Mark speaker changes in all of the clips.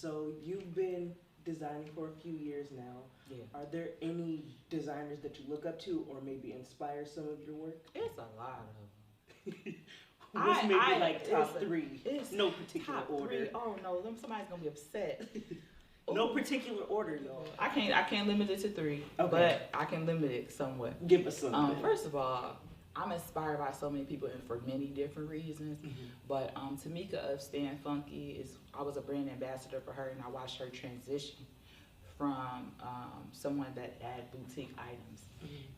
Speaker 1: So you've been designing for a few years now.
Speaker 2: Yeah.
Speaker 1: Are there any designers that you look up to or maybe inspire some of your work?
Speaker 2: It's a lot of them.
Speaker 1: What's maybe like top
Speaker 2: it's
Speaker 1: three? No particular
Speaker 2: top
Speaker 1: order.
Speaker 2: three. Oh no, somebody's gonna be upset.
Speaker 1: No particular order, y'all.
Speaker 2: I can't limit it to three,
Speaker 1: Okay.
Speaker 2: but I can limit it somewhat.
Speaker 1: Give us something.
Speaker 2: First of all, I'm inspired by so many people and for many different reasons. But Tamika of Stan Funky I was a brand ambassador for her, and I watched her transition from someone that had boutique items,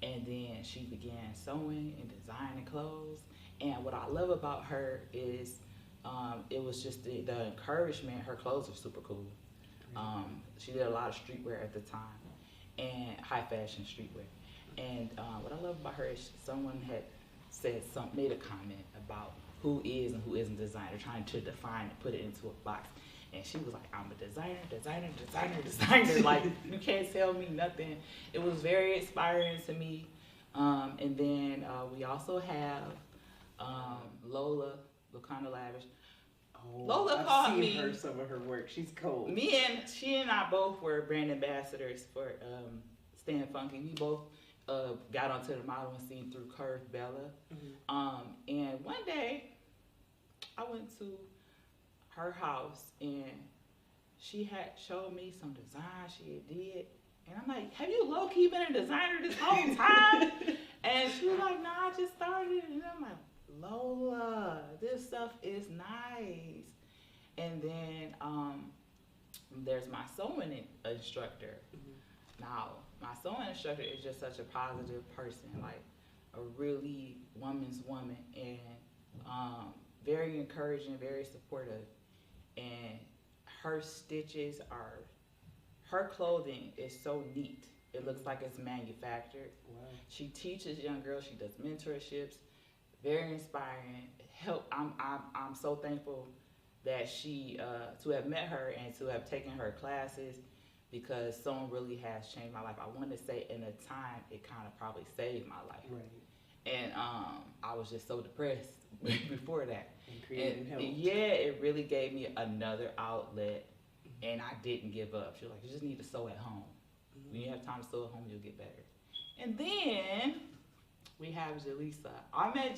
Speaker 2: and then she began sewing and designing clothes. And what I love about her is it was just the encouragement. Her clothes are super cool. She did a lot of streetwear at the time, and high fashion streetwear. And what I love about her is someone had made a comment about who is and who isn't a designer, trying to define and put it into a box. And she was like, I'm a designer. Like, you can't tell me nothing. It was very inspiring to me. And then we also have Lola Lacana Lavish. Lola called me.
Speaker 1: I've seen some of her work. She's cold.
Speaker 2: She and I both were brand ambassadors for Stan Funky. We both got onto the modeling scene through Curve Bella. And one day, I went to her house and she had showed me some design she had did. And I'm like, have you low-key been a designer this whole time? And she was like, no, I just started. And I'm like, Lola, this stuff is nice. And then there's my sewing instructor. Now, my sewing instructor is just such a positive person, like a really woman's woman, and very encouraging, very supportive. And her her clothing is so neat. It looks like it's manufactured.
Speaker 1: Wow.
Speaker 2: She teaches young girls. She does mentorships. Very inspiring. I'm so thankful that she to have met her and to have taken her classes, because sewing really has changed my life. I want to say in a time it kind of probably saved my life.
Speaker 1: Right.
Speaker 2: And I was just so depressed before that.
Speaker 1: And creating help.
Speaker 2: Yeah, it really gave me another outlet, and I didn't give up. She was like, you just need to sew at home. When you have time to sew at home, you'll get better. And then we have Jaleesa. I met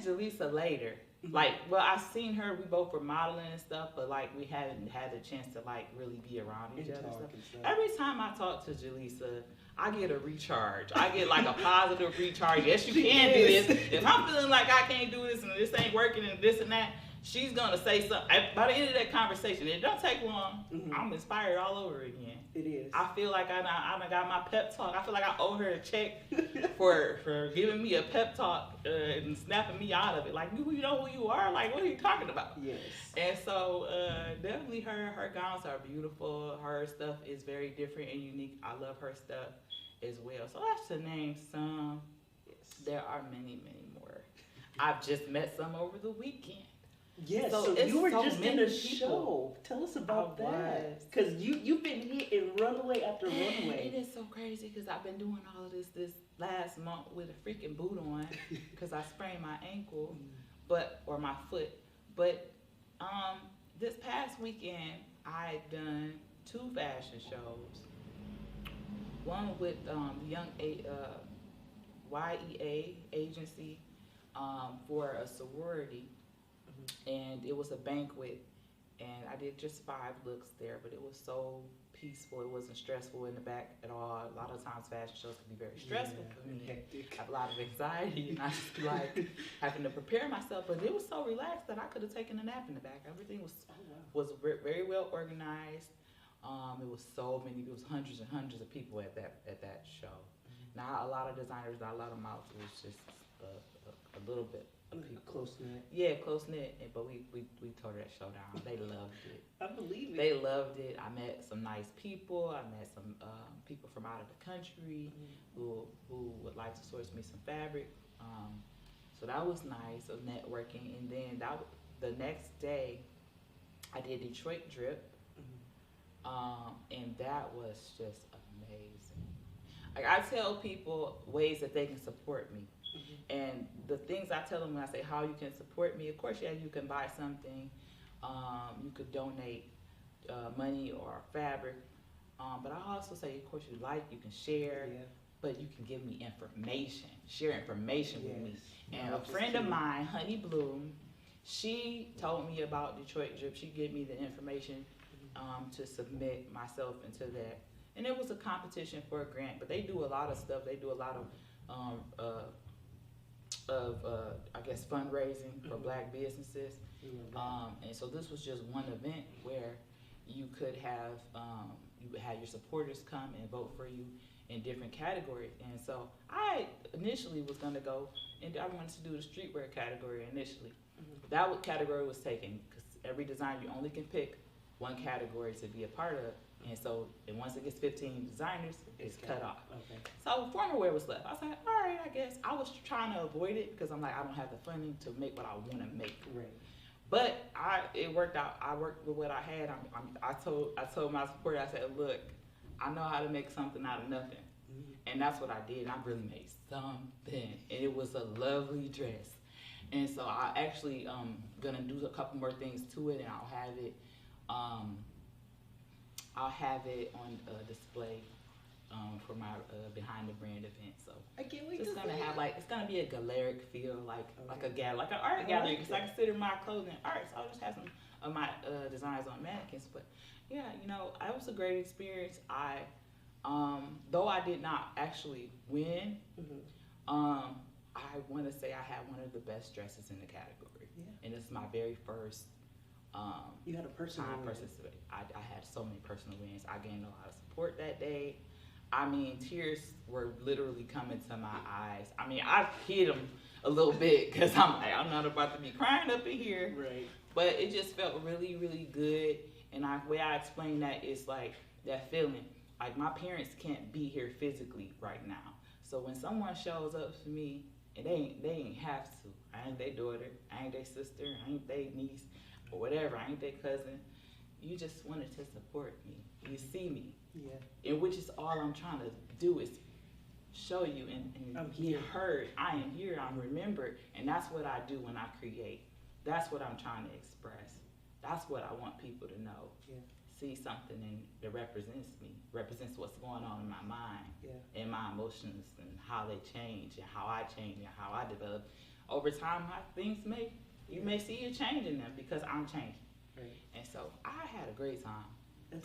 Speaker 2: Jaleesa later. Like, well, I seen her. We both were modeling and stuff, but like we hadn't had a chance to like really be around each other. And stuff. Every time I talk to Jaleesa, I get a recharge. I get like a positive recharge. Yes, you can do this. If I'm feeling like I can't do this and this ain't working and this and that, she's gonna say something. By the end of that conversation, it don't take long. I'm inspired all over again.
Speaker 1: It is.
Speaker 2: I feel like I got my pep talk. I feel like I owe her a check for giving me a pep talk and snapping me out of it. Like, you know who you are? Like, what are you talking about?
Speaker 1: Yes.
Speaker 2: And so definitely her gowns are beautiful. Her stuff is very different and unique. I love her stuff as well. So that's to name some.
Speaker 1: Yes.
Speaker 2: There are many, many more. I've just met some over the weekend.
Speaker 1: Yes,
Speaker 2: so
Speaker 1: you were
Speaker 2: so
Speaker 1: just in a show. Tell us about that. Because you've been hitting runway after runway.
Speaker 2: It is so crazy because I've been doing all of this last month with a freaking boot on because I sprained my ankle, or my foot. But this past weekend I done 2 fashion shows. One with Young YEA agency for a sorority. And it was a banquet, and I did just 5 looks there, but it was so peaceful. It wasn't stressful in the back at all. A lot of times fashion shows can be very stressful for me.
Speaker 1: Hectic.
Speaker 2: I have a lot of anxiety, and I just be like having to prepare myself. But it was so relaxed that I could have taken a nap in the back. Everything was very well organized. It was hundreds and hundreds of people at that show. Not a lot of designers, not a lot of models. It was just a little bit.
Speaker 1: Close knit.
Speaker 2: Yeah, close knit. But we tore that show down. They loved it.
Speaker 1: I believe it.
Speaker 2: They loved it. I met some nice people. I met some people from out of the country who would like to source me some fabric. So that was nice of networking. And then the next day, I did Detroit Drip, and that was just amazing. Like, I tell people ways that they can support me. And the things I tell them when I say how you can support me, of course, yeah, you can buy something, You could donate money or fabric. But I also say, of course, you can share, but you can give me information, share information with me. And a friend of mine, Honey Bloom, she told me about Detroit Drip. She gave me the information to submit myself into that. And it was a competition for a grant, but they do a lot of stuff. They do a lot of I guess, fundraising for Black businesses. And so this was just one event where you could have you had your supporters come and vote for you in different categories. And so I initially was going to go, and I wanted to do the streetwear category initially. That category was taken because every designer, you only can pick one category to be a part of. And so, and once it gets 15 designers, it's cut off. So formal wear was left. I was like, all right, I guess. I was trying to avoid it because I'm like, I don't have the funding to make what I want to make. But it worked out. I worked with what I had. I told my supporter, I said, look, I know how to make something out of nothing. And that's what I did. I really made something. And it was a lovely dress. And so I actually gonna do a couple more things to it, and I'll have it on display for my behind the brand event. So
Speaker 1: I can't wait.
Speaker 2: It's gonna have it's gonna be a galeric feel, like an art gallery, because I consider my clothing art. So I'll just have some of my designs on mannequins. But yeah, it was a great experience. Though I did not actually win, I want to say I had one of the best dresses in the category, and it's my very first.
Speaker 1: You had a personal win.
Speaker 2: I had so many personal wins. I gained a lot of support that day. I mean, tears were literally coming to my eyes. I mean, I hid them a little bit because I'm like, I'm not about to be crying up in here.
Speaker 1: Right.
Speaker 2: But it just felt really, really good. And the way I explain that is like that feeling. Like, my parents can't be here physically right now. So when someone shows up for me, and they ain't have to. I ain't their daughter. I ain't their sister. I ain't their niece. Or whatever. I ain't their cousin. You just wanted to support me. You see me. Yeah. And which is all I'm trying to do is show you and be heard. I am here. I'm remembered. And that's what I do when I create. That's what I'm trying to express. That's what I want people to know. Yeah. See something that represents me, represents what's going on in my mind, and my emotions, and how they change, and how I change, and how I develop. Over time, how things you may see a change in them because I'm changing. Right. And so I had a great time.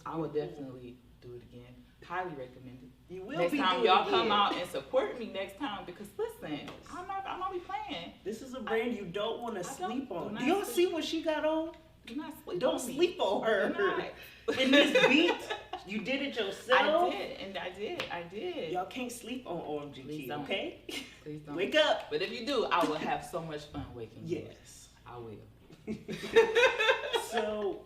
Speaker 2: I would definitely do it again. Highly recommend it.
Speaker 1: You will
Speaker 2: next
Speaker 1: be
Speaker 2: time
Speaker 1: doing
Speaker 2: y'all
Speaker 1: it
Speaker 2: come out and support me next time, because listen, I'm not be playing.
Speaker 1: This is a brand you don't want to sleep on. Do y'all see what she got on?
Speaker 2: Do not sleep
Speaker 1: Don't
Speaker 2: on
Speaker 1: sleep
Speaker 2: me.
Speaker 1: on her. In this beat, you did it yourself.
Speaker 2: I did.
Speaker 1: Y'all can't sleep on OMG Key, okay?
Speaker 2: Please don't.
Speaker 1: Wake up.
Speaker 2: But if you do, I will have so much fun waking you up.
Speaker 1: Yes.
Speaker 2: I will.
Speaker 1: So,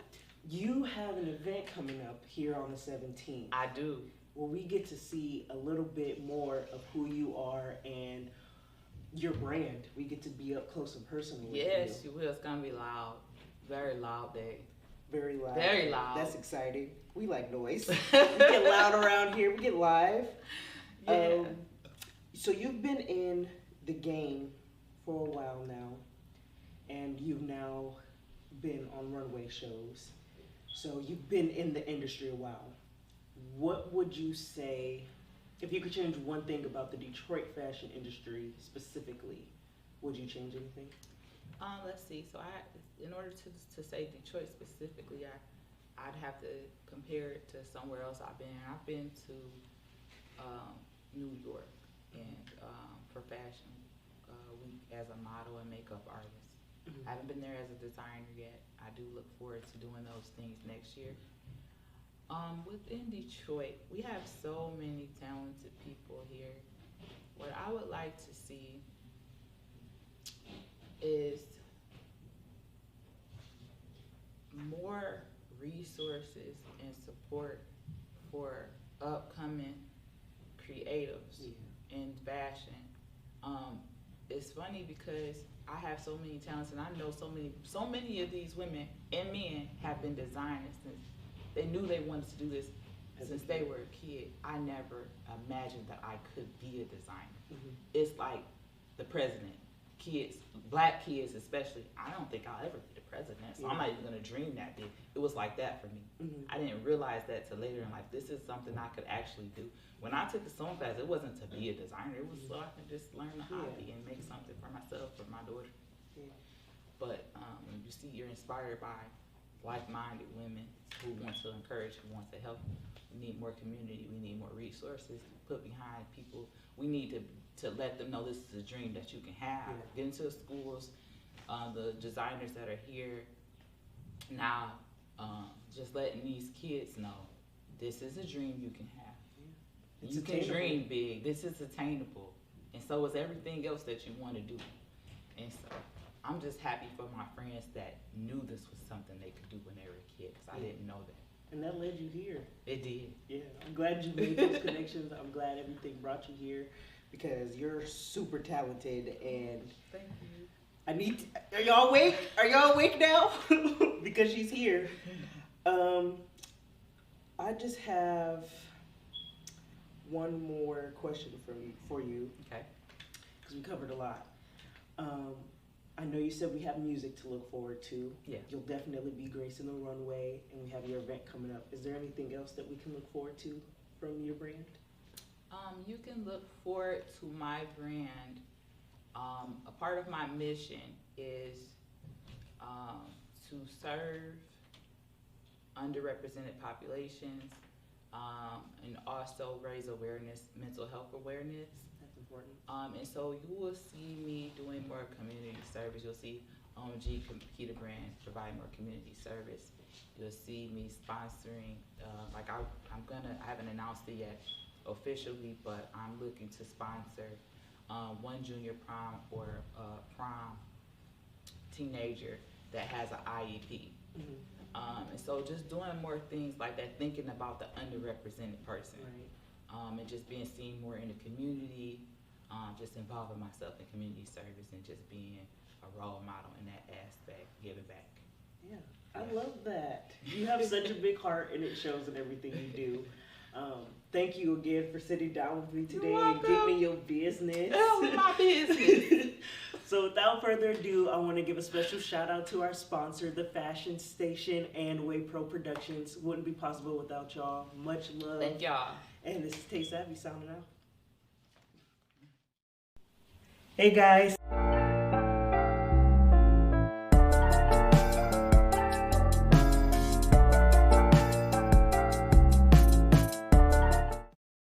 Speaker 1: you have an event coming up here on the 17th.
Speaker 2: I do.
Speaker 1: Where we get to see a little bit more of who you are and your brand. We get to be up close and personal with you.
Speaker 2: Yes, you will. It's going to be loud. Very loud day.
Speaker 1: Very loud.
Speaker 2: Very loud.
Speaker 1: That's exciting. We like noise. We get loud around here. We get live.
Speaker 2: Yeah.
Speaker 1: So you've been in the game for a while now, and you've now been on runway shows. So you've been in the industry a while. What would you say, if you could change one thing about the Detroit fashion industry specifically, would you change anything?
Speaker 2: Let's see. So in order to say Detroit specifically, I'd have to compare it to somewhere else I've been. I've been to New York and for fashion week as a model and makeup artist. Mm-hmm. I haven't been there as a designer yet. I do look forward to doing those things next year. Within Detroit, we have so many talented people here. What I would like to see is more resources and support for upcoming creatives in fashion. It's funny because I have so many talents, and I know so many of these women and men have been designers since they knew they wanted to do this since they were a kid. I never imagined that I could be a designer. Mm-hmm. It's like the president. Kids, black kids especially, I don't think I'll ever be the president, so I'm not even gonna dream that big. It was like that for me.
Speaker 1: Mm-hmm.
Speaker 2: I didn't realize that till later in life. This is something I could actually do. When I took the sewing class, it wasn't to be a designer. It was so I could just learn the hobby and make something for myself, for my daughter.
Speaker 1: Yeah.
Speaker 2: But when you see you're inspired by like-minded women who want to encourage, who want to help. We need more community. We need more resources put behind people. We need to let them know this is a dream that you can have. Get into the schools. The designers that are here now, just letting these kids know this is a dream you can have.
Speaker 1: It's
Speaker 2: you
Speaker 1: attainable.
Speaker 2: Can dream big. This is attainable, and so is everything else that you want to do. And so I'm just happy for my friends that knew this was something they could do when they were a kid, because I didn't know that.
Speaker 1: And that led you here.
Speaker 2: It did.
Speaker 1: Yeah, I'm glad you made those connections. I'm glad everything brought you here, because you're super talented. And
Speaker 2: Thank you.
Speaker 1: are y'all awake? Are y'all awake now? Because she's here. I just have one more question for you.
Speaker 2: Okay.
Speaker 1: Because we covered a lot. I know you said we have music to look forward to.
Speaker 2: Yeah.
Speaker 1: You'll definitely be gracing the runway, and we have your event coming up. Is there anything else that we can look forward to from your brand?
Speaker 2: You can look forward to my brand. A part of my mission is to serve underrepresented populations and also raise awareness, mental health awareness.
Speaker 1: That's important.
Speaker 2: And so you will see me doing more community service. You'll see OMG Key Da Brand provide more community service. You'll see me sponsoring, I haven't announced it yet officially, but I'm looking to sponsor one junior prom or prom teenager that has an IEP.
Speaker 1: Mm-hmm.
Speaker 2: And so just doing more things like that, thinking about the underrepresented person.
Speaker 1: Right.
Speaker 2: And just being seen more in the community, just involving myself in community service and just being a role model in that aspect, giving back.
Speaker 1: Yeah, I love that. You have such a big heart, and it shows in everything you do. Thank you again for sitting down with me today and giving me your business.
Speaker 2: Oh, my business.
Speaker 1: So without further ado, I want to give a special shout out to our sponsor, The Fashion Station and Way Pro Productions. Wouldn't be possible without y'all. Much love.
Speaker 2: Thank y'all.
Speaker 1: And this is TaiSavy signing out. Hey guys.